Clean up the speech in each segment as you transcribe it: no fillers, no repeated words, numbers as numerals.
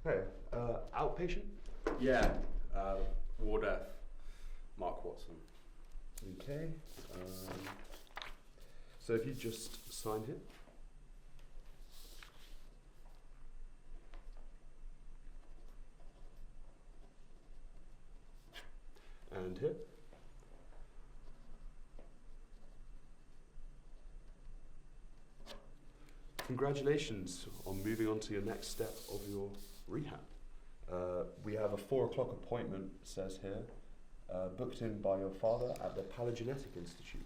Hey, outpatient? Yeah, Ward F, Mark Watson. Okay. So if you just sign here. And here. Congratulations on moving on to your next step of your rehab. We have a 4 o'clock appointment, it says here, booked in by your father at the Paleogenetic Institute.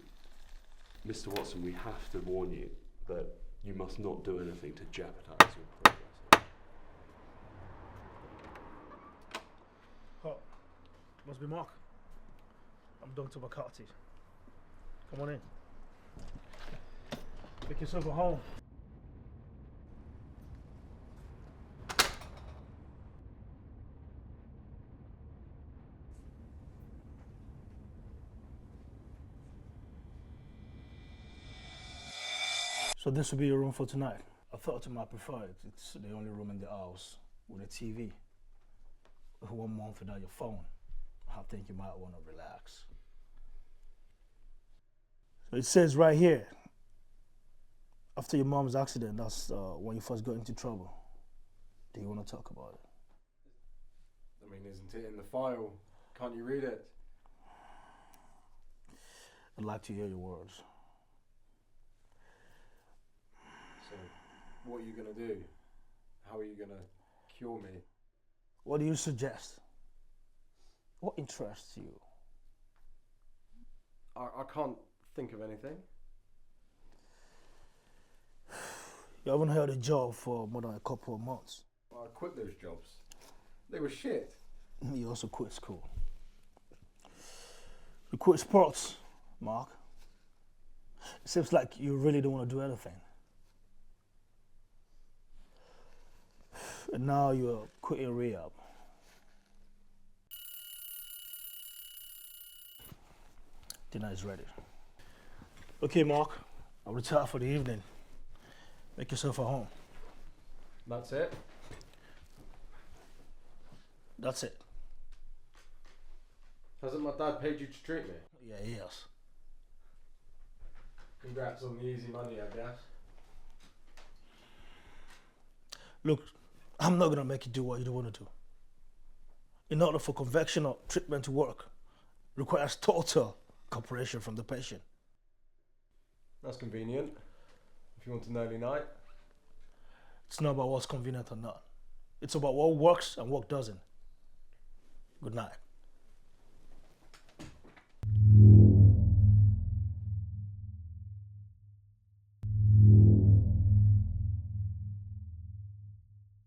Mr. Watson, we have to warn you that you must not do anything to jeopardize your progress. Oh, must be Mark. I'm Dr. McCarthy. Come on in. Make yourself at home. So this will be your room for tonight. I thought you might prefer it. It's the only room in the house with a TV. 1 month without your phone. I think you might want to relax. So it says right here, after your mom's accident, that's when you first got into trouble. Do you want to talk about it? I mean, isn't it in the file? Can't you read it? I'd like to hear your words. So, what are you going to do? How are you going to cure me? What do you suggest? What interests you? I can't think of anything. You haven't held a job for more than a couple of months. I quit those jobs. They were shit. You also quit school. You quit sports, Mark. It seems like you really don't want to do anything. And now you're quitting rehab. Dinner is ready. Okay, Mark, I'll retire for the evening. Make yourself at home. That's it? That's it. Hasn't my dad paid you to treat me? Yeah, yes. Congrats on the easy money, I guess. Look, I'm not gonna make you do what you don't want to do. In order for conventional treatment to work, requires total cooperation from the patient. That's convenient. If you want an early night. It's not about what's convenient or not. It's about what works and what doesn't. Good night.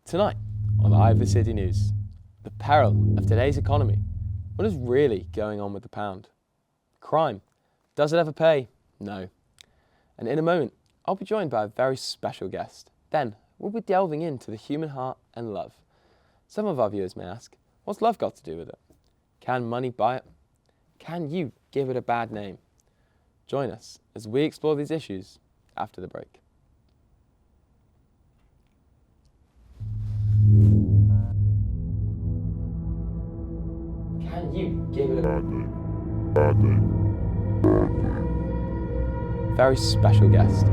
Tonight on Ivor City News, the peril of today's economy. What is really going on with the pound? Crime. Does it ever pay? No. And in a moment, I'll be joined by a very special guest. Then, we'll be delving into the human heart and love. Some of our viewers may ask, what's love got to do with it? Can money buy it? Can you give it a bad name? Join us as we explore these issues after the break. Can you give it a bad name? Very special guest.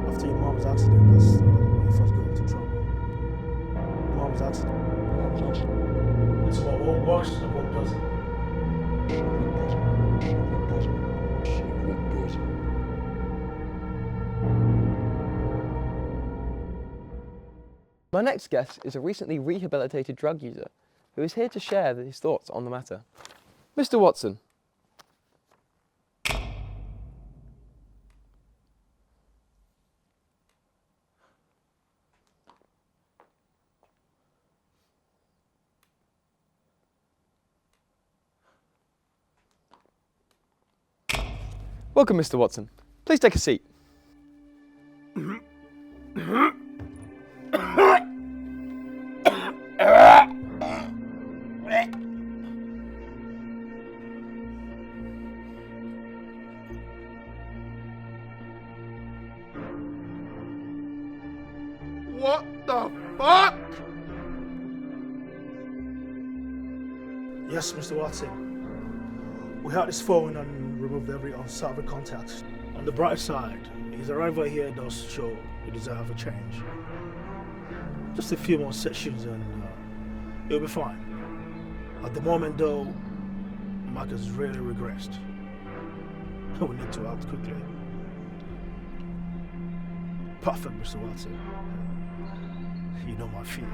After your mom's accident, that's when you first got into trouble. Mom's accident. It's about what works and what doesn't. My next guest is a recently rehabilitated drug user who is here to share his thoughts on the matter. Mr. Watson. Welcome, Mr. Watson. Please take a seat. fuck? Yes, Mr. Watson. We had his phone and removed every unsolved contact. On the bright side, his arrival here does show he deserves a change. Just a few more sessions and he'll be fine. At the moment though, Mark has really regressed. We need to act quickly. Perfect, Mr. Watson. You know my fear.